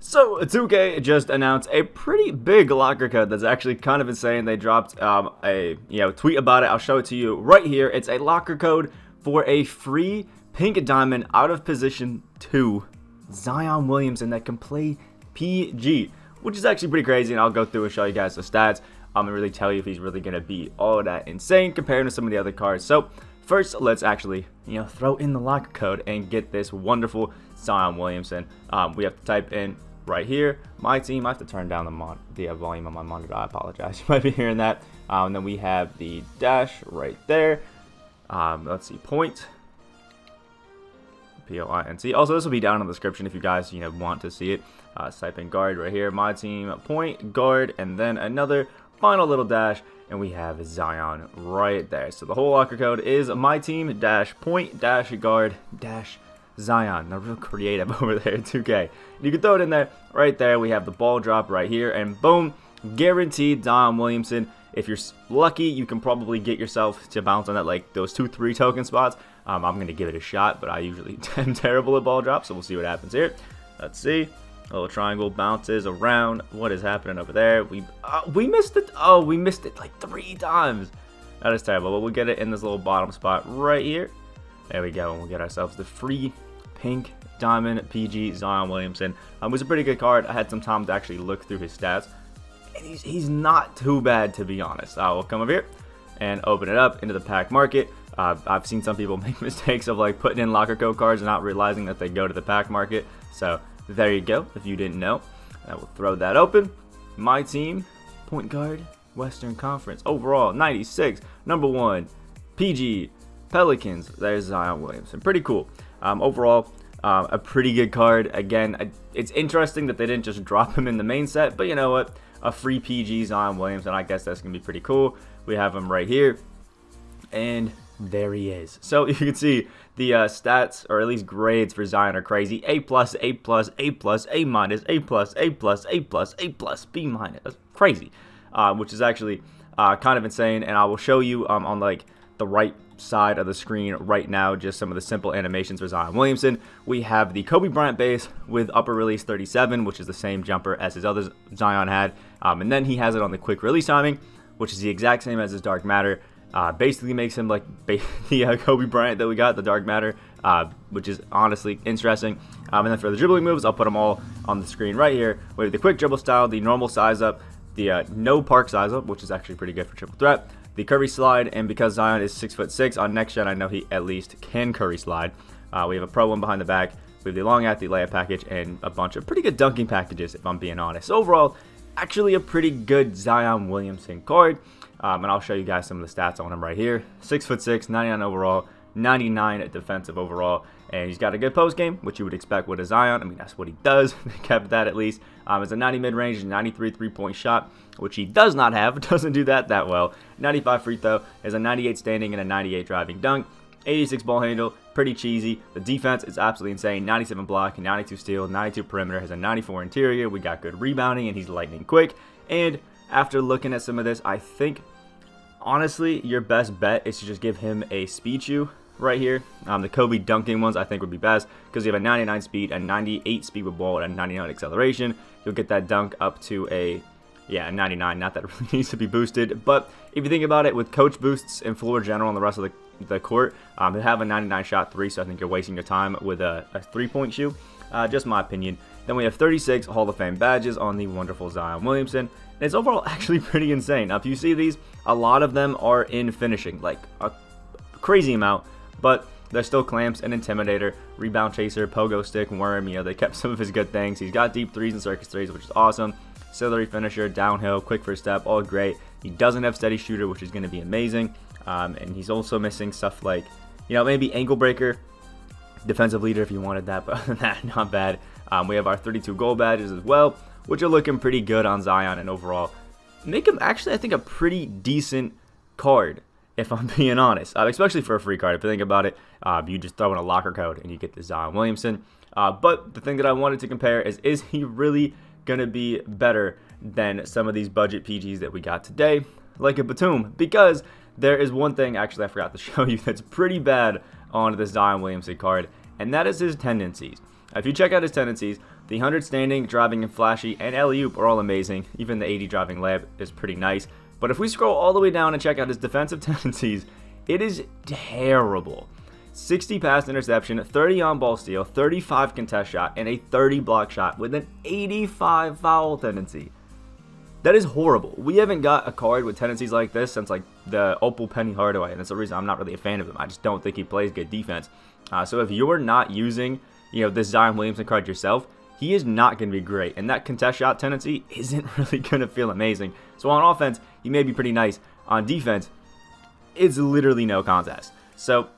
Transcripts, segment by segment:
So 2K just announced a pretty big locker code that's actually kind of insane. They dropped a tweet about it. I'll show it to you right here. It's a locker code for a free pink diamond out of position 2 Zion Williamson that can play PG, which is actually pretty crazy. And I'll go through and show you guys the stats and really tell you if he's really gonna be all that insane compared to some of the other cards. So first, let's actually throw in the locker code and get this wonderful Zion Williamson. We have to type in right here, my team. I have to turn down the volume on my monitor. I apologize. You might be hearing that. And then we have the dash right there. Let's see, point. POINT. Also, this will be down in the description if you guys want to see it. Type in guard right here, my team, point, guard, and then another final little dash, and we have Zion right there. So the whole locker code is my team dash point dash guard dash Zion. They're real creative over there at 2K. You can throw it in there. Right there, we have the ball drop right here, and boom, guaranteed Zion Williamson. If you're lucky, you can probably get yourself to bounce on that, like those 2-3 token spots. I'm going to give it a shot, but I usually am terrible at ball drops, so we'll see what happens here. Let's see. A little triangle bounces around. What is happening over there? We missed it. Oh, we missed it like 3 times. That is terrible, but we'll get it in this little bottom spot right here. There we go, and we'll get ourselves the free pink diamond PG Zion Williamson. It was a pretty good card. I had some time to actually look through his stats, and he's not too bad, to be honest. We'll come over here and open it up into the pack market. I've seen some people make mistakes of like putting in locker code cards and not realizing that they go to the pack market. So there you go, if you didn't know. I will throw that open. My team, point guard, Western Conference. Overall, 96, number 1, PG, Pelicans. There's Zion Williamson. Pretty cool. Overall, a pretty good card. Again, it's interesting that they didn't just drop him in the main set, but you know what? A free PG Zion Williamson, I guess that's going to be pretty cool. We have him right here, and there he is. So you can see the stats, or at least grades for Zion, are crazy. A+, A+, A+, A-, A+, A+, A+, B-. That's crazy, which is actually kind of insane. And I will show you on like the right side of the screen right now just some of the simple animations for Zion Williamson. We have the Kobe Bryant base with upper release 37, which is the same jumper as his other Zion had, and then he has it on the quick release timing, which is the exact same as his Dark Matter. Basically makes him like the Kobe Bryant that we got, the Dark Matter, which is honestly interesting. And then for the dribbling moves, I'll put them all on the screen right here. We have the quick dribble style, the normal size up, the no park size up, which is actually pretty good for triple threat, the curry slide, and because Zion is 6'6" on next gen, I know he at least can curry slide. We have a pro one behind the back. We have the long athlete layup package and a bunch of pretty good dunking packages, if I'm being honest. So overall, actually a pretty good Zion Williamson card. And I'll show you guys some of the stats on him right here. 6'6", 99 overall, 99 defensive overall, and he's got a good post game, which you would expect with a Zion. I mean, that's what he does. They kept that at least. It's a 90 mid-range, 93 three-point shot, which he does not have. Doesn't do that well. 95 free throw, is a 98 standing and a 98 driving dunk. 86 ball handle, pretty cheesy. The defense is absolutely insane. 97 block, 92 steal, 92 perimeter, has a 94 interior. We got good rebounding, and he's lightning quick. And after looking at some of this, I think honestly your best bet is to just give him a speed shoe right here. The Kobe dunking ones I think would be best because you have a 99 speed, a 98 speed with ball, and a 99 acceleration. You'll get that dunk up to a 99. Not that it really needs to be boosted, but if you think about it, with coach boosts and floor general and the rest of the court, they have a 99 shot 3, so I think you're wasting your time with a 3-point shoe. Just my opinion. Then we have 36 Hall of Fame badges on the wonderful Zion Williamson. And it's overall actually pretty insane. Now, if you see these, a lot of them are in finishing, like a crazy amount, but they're still clamps and intimidator, rebound chaser, pogo stick, worm. They kept some of his good things. He's got deep threes and circus threes, which is awesome. Auxiliary finisher, downhill, quick first step, all great. He doesn't have steady shooter, which is going to be amazing. And he's also missing stuff like, maybe ankle breaker, defensive leader if you wanted that, but other than that, not bad. We have our 32 gold badges as well, which are looking pretty good on Zion, and overall make him actually, I think, a pretty decent card, if I'm being honest, especially for a free card. If you think about it, you just throw in a locker code and you get the Zion Williamson. But the thing that I wanted to compare is he really going to be better than some of these budget PGs that we got today, like a Batum? Because there is one thing, actually, I forgot to show you that's pretty bad on the Zion Williamson card, and that is his tendencies. If you check out his tendencies, the 100 standing, driving, and flashy, and alley-oop are all amazing. Even the 80 driving layup is pretty nice. But if we scroll all the way down and check out his defensive tendencies, it is terrible. 60 pass interception, 30 on-ball steal, 35 contest shot, and a 30 block shot with an 85 foul tendency. That is horrible. We haven't got a card with tendencies like this since like the Opal Penny Hardaway, and that's the reason I'm not really a fan of him. I just don't think he plays good defense. So if you're not using, this Zion Williamson card yourself, he is not going to be great. And that contest shot tendency isn't really going to feel amazing. So on offense, he may be pretty nice. On defense, it's literally no contest. So,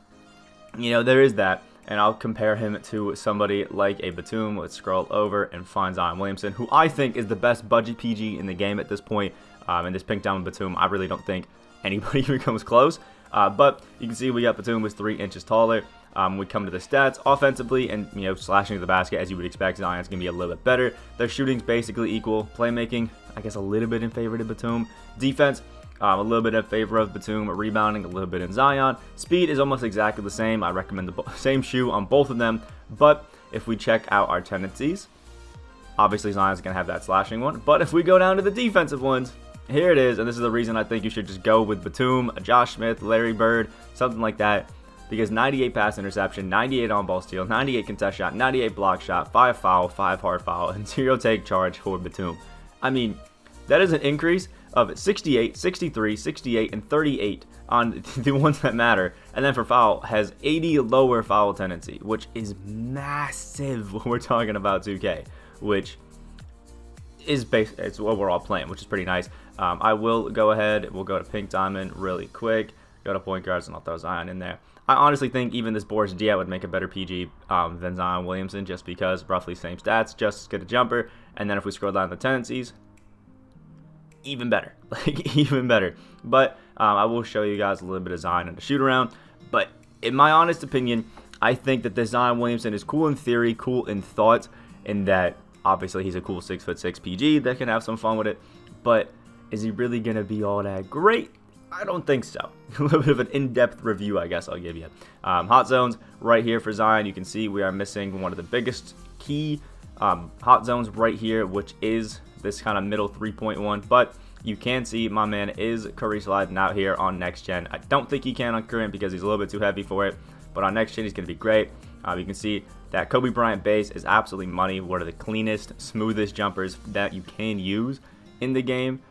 there is that. And I'll compare him to somebody like a Batum. Let's scroll over and find Zion Williamson, who I think is the best budget PG in the game at this point. And this pink diamond Batum, I really don't think anybody even comes close. But you can see we got Batum was 3 inches taller. We come to the stats offensively and slashing to the basket, as you would expect. Zion's gonna be a little bit better. Their shooting's basically equal. Playmaking, I guess, a little bit in favor to Batum. Defense, a little bit in favor of Batum. Rebounding, a little bit in Zion. Speed is almost exactly the same. I recommend the same shoe on both of them. But if we check out our tendencies, obviously Zion's gonna have that slashing one. But if we go down to the defensive ones, here it is. And this is the reason I think you should just go with Batum, Josh Smith, Larry Bird, something like that. Because 98 pass interception, 98 on-ball steal, 98 contest shot, 98 block shot, 5 foul, 5 hard foul, and 0 take charge for Batum. I mean, that is an increase of 68, 63, 68, and 38 on the ones that matter. And then for foul, has 80 lower foul tendency, which is massive when we're talking about 2K, which is it's what we're all playing, which is pretty nice. I will go ahead, we'll go to pink diamond really quick, go to point guards, and I'll throw Zion in there. I honestly think even this Boris Diaw would make a better PG than Zion Williamson, just because roughly same stats, just as good a jumper. And then if we scroll down the tendencies, even better, even better. But I will show you guys a little bit of Zion in the shoot around. But in my honest opinion, I think that this Zion Williamson is cool in theory, cool in thought, in that obviously he's a cool 6'6" PG that can have some fun with it. But is he really gonna be all that great? I don't think so. A little bit of an in-depth review, I guess I'll give you. Hot zones right here for Zion. You can see we are missing one of the biggest key hot zones right here, which is this kind of middle 3.1. But you can see my man is Curry sliding out here on next gen. I don't think he can on current because he's a little bit too heavy for it. But on next gen, he's going to be great. You can see that Kobe Bryant base is absolutely money. One of the cleanest, smoothest jumpers that you can use in the game.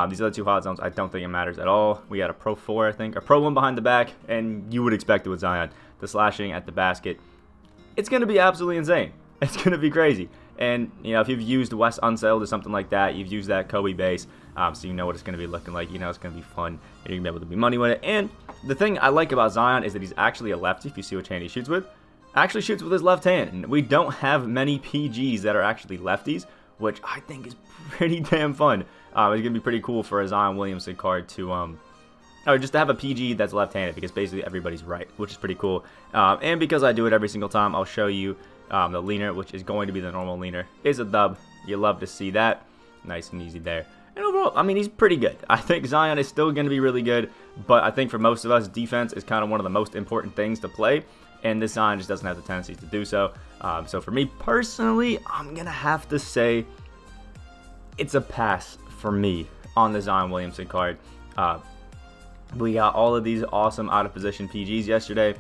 These other two hot zones, I don't think it matters at all. We got a Pro 4, I think, a Pro 1 behind the back, and you would expect it with Zion. The slashing at the basket, it's going to be absolutely insane. It's going to be crazy. And, if you've used West Unsettled or something like that, you've used that Kobe base, so you know what it's going to be looking like. It's going to be fun, and you're going to be able to be money with it. And the thing I like about Zion is that he's actually a lefty, if you see which hand he shoots with. Actually shoots with his left hand. And we don't have many PGs that are actually lefties, which I think is pretty damn fun. It's going to be pretty cool for a Zion Williamson card to, or just to have a PG that's left-handed, because basically everybody's right, which is pretty cool. And because I do it every single time, I'll show you the leaner, which is going to be the normal leaner, is a dub. You love to see that. Nice and easy there. And overall, I mean, he's pretty good. I think Zion is still going to be really good, but I think for most of us, defense is kind of one of the most important things to play, and this Zion just doesn't have the tendencies to do so. So for me personally, I'm going to have to say it's a pass for me on the Zion Williamson card. We got all of these awesome out-of-position PGs yesterday.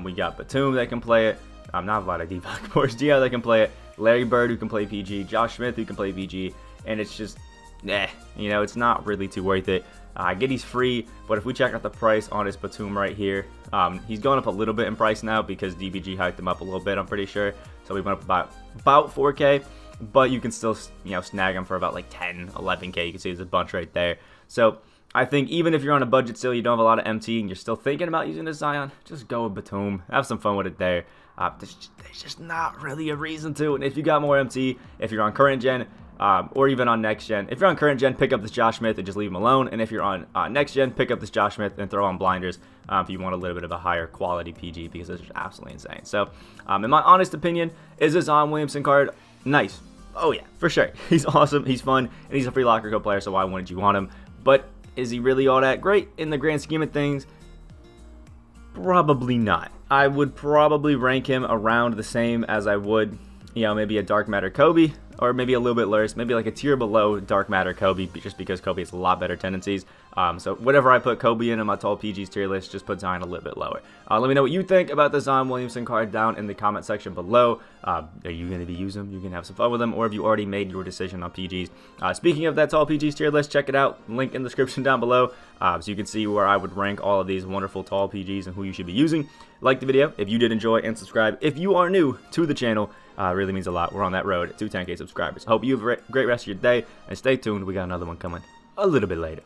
We got Batum that can play it. Not Vlade Divac, Boris Diaw that can play it. Larry Bird who can play PG. Josh Smith who can play PG. And it's just, it's not really too worth it. I get he's free, but if we check out the price on his Batum right here, he's going up a little bit in price now because DBG hiked him up a little bit, I'm pretty sure. So we went up about 4K. But you can still, snag them for about like 10, 11K. You can see there's a bunch right there. So I think even if you're on a budget still, you don't have a lot of MT, and you're still thinking about using this Zion, just go with Batum. Have some fun with it there. There's just not really a reason to. And if you got more MT, if you're on current gen, or even on next gen, if you're on current gen, pick up this Josh Smith and just leave him alone. And if you're on next gen, pick up this Josh Smith and throw on blinders if you want a little bit of a higher quality PG, because it's just absolutely insane. So in my honest opinion, is this Zion Williamson card nice? Oh yeah, for sure. He's awesome, he's fun, and he's a free Lockercode player, so why wouldn't you want him? But is he really all that great in the grand scheme of things? Probably not. I would probably rank him around the same as I would, you know, maybe a Dark Matter Kobe, or maybe a little bit worse, maybe like a tier below Dark Matter Kobe, just because Kobe has a lot better tendencies. So whatever I put Kobe in my tall PGs tier list, just put Zion a little bit lower. Let me know what you think about the Zion Williamson card down in the comment section below. Are you going to be using them? You can have some fun with them, or have you already made your decision on PGs? Speaking of that tall PGs tier list, check it out. Link in the description down below, so you can see where I would rank all of these wonderful tall PGs and who you should be using. Like the video if you did enjoy, and subscribe if you are new to the channel. Really means a lot. We're on that road to 10K subscribers. Hope you have a great rest of your day, and stay tuned. We got another one coming a little bit later.